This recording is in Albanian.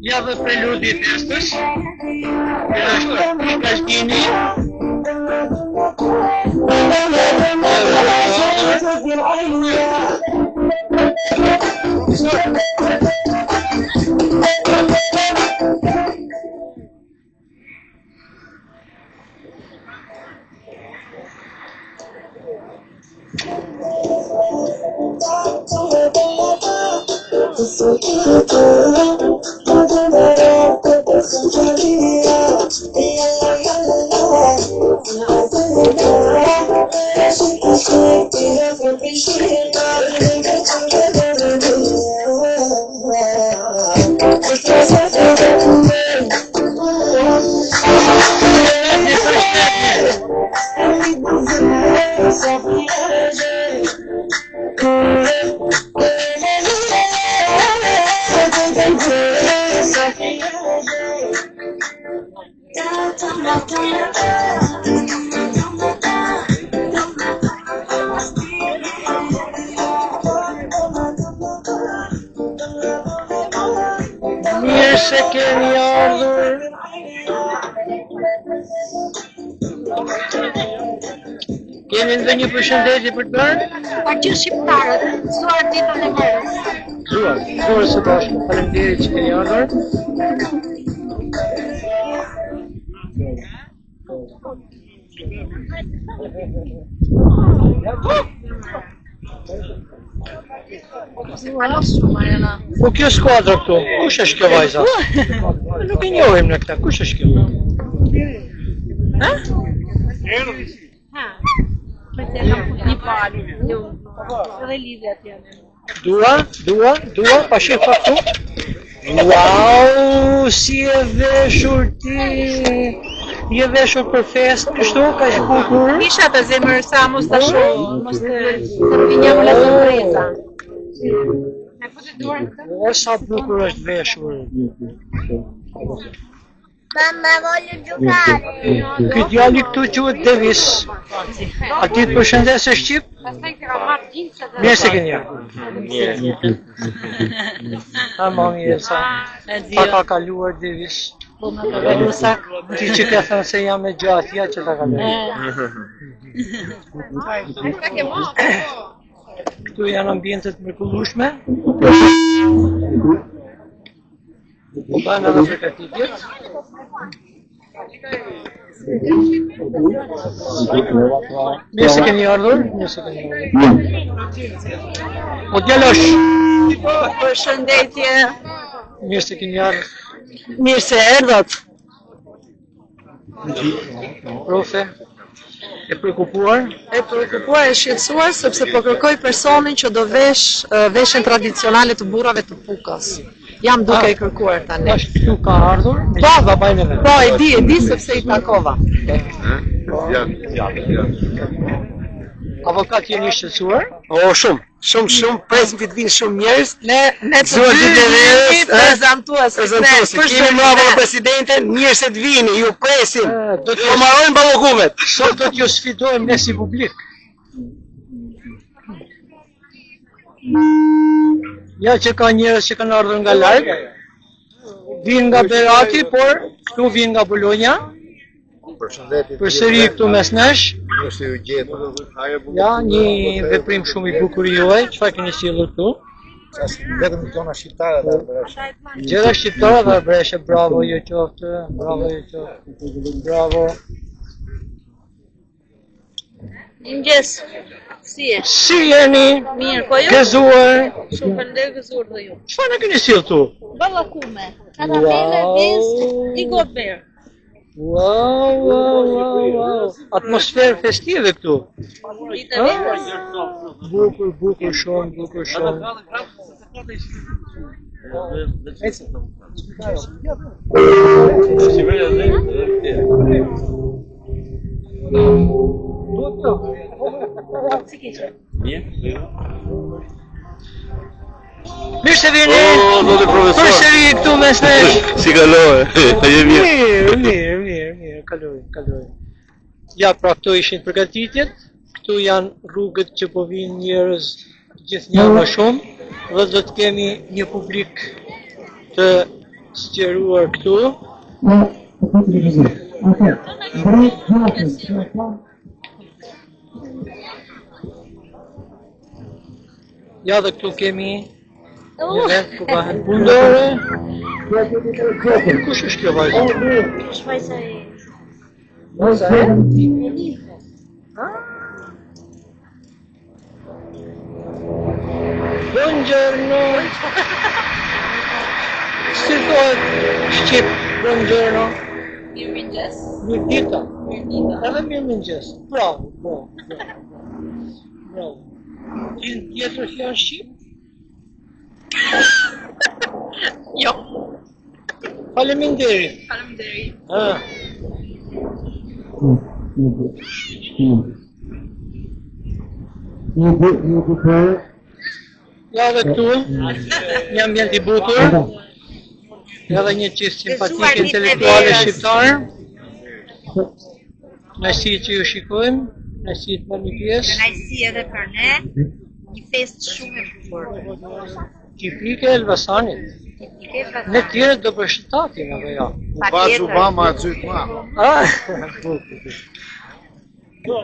Ja dhe preludi i festës. Është Shkallqini. Mirë se keni ardhur. Keni ndonjë përshëndetje për të bërë? Pa gjithë shqiptarët, mësuar ditën e verës. Zuar së bashku, faleminderit që keni ardhur. Po kjo skuadra këtu, kush është kjo vajza? Nuk e njohim në këta, kush është kjo? Ha? Një palë, edhe lidhe atje. Dua, pa shef këtu. Wow, si e veshur ti! Je veshur për fest, kështu, ka që bukur? Isha të zemër sa mos të shoh, mos të vinjam la sorpresa. Me po të duar këtë? O, sa bukur është veshur. Mamma, voglio giocare. Ky djali këtu quhet Davis. A ti të përshëndes e Shqip? Pastaj të kam marrë gjinse dhe... Mirë se keni ardhur. Ha, mami Elsa. Ta ka kaluar Davis. Po më të velu sak. Ti që ka thënë se jam e gjatë, ja që ta kaluar. Këtu janë ambientet mrekullueshme. Po banë edhe përgatitjet. Mirë se keni ardhur. O djalosh. Përshëndetje. Mirë se keni ardhur. Mirë se erdhët. Profe, e prekupuar? E shqetësuar sepse po kërkoj personin që do vesh veshjen tradicionale të burrave të Pukës. Jam duke i kërkuar tani. Tash këtu ka ardhur? Po, e di sepse i takova. Avokat jeni shqetësuar? O, shumë, presim të vinë shumë njerëz. Ne të dy prezantuese. Kemi mbrapa në presidenten, mirë se të vini, ju presim. Do të marrojmë ballokumet. Sot do t'ju sfidojmë ne si publik. Ja që ka njerëz që kanë ardhur nga larg, vinë nga Berati, por këtu vinë nga Bologna. Përsëri këtu mes nesh. Ja, një veprim shumë i bukur i juaj, çfarë keni sjellur këtu? Vetëm tona shqiptare dhe arbëreshe. Gjëra shqiptare dhe arbëreshe, bravo ju qoftë, bravo. Mëngjes. Si je? Si jeni? Mirë, po ju? Gëzuar. Shumë përndër gëzuar dhe ju. Çfarë na keni sjellë këtu? Ballakume, karamele, vezë, i gober. Wow. Atmosferë festive këtu. Ditë verës. Bukur shumë. Mirë se vini. Zoti profesor. Përsëri këtu mes nesh. Si kalove? Je mirë. Mirë, kaloj. Ja, pra këto ishin përgatitjet. Këtu janë rrugët që po vinë njerëz gjithnjë më shumë dhe do të kemi një publik të sqaruar këtu. Ja dhe këtu kemi një vend ku bëhen pundore. Kush është kjo vajzë? Shvajsa e... Buongiorno. Si thuhet shqip buongiorno? Mirëmëngjes. Mirëdita. Edhe mirëmëngjes. Bravo. Tjetër që janë shqip? Jo. Faleminderit. Ah. Ja dhe këtu, një ambjent i bukur, edhe një qist simpatike intelektuale shqiptare. Nësi që ju shikojmë, nësi të më një pjesë, Kënaqësi edhe për ne, një festë shumë e bukur. tipike e Elbasanit. Ne tjerët do përshtatin, apo jo? Patjetër. Obama, aty. Ah,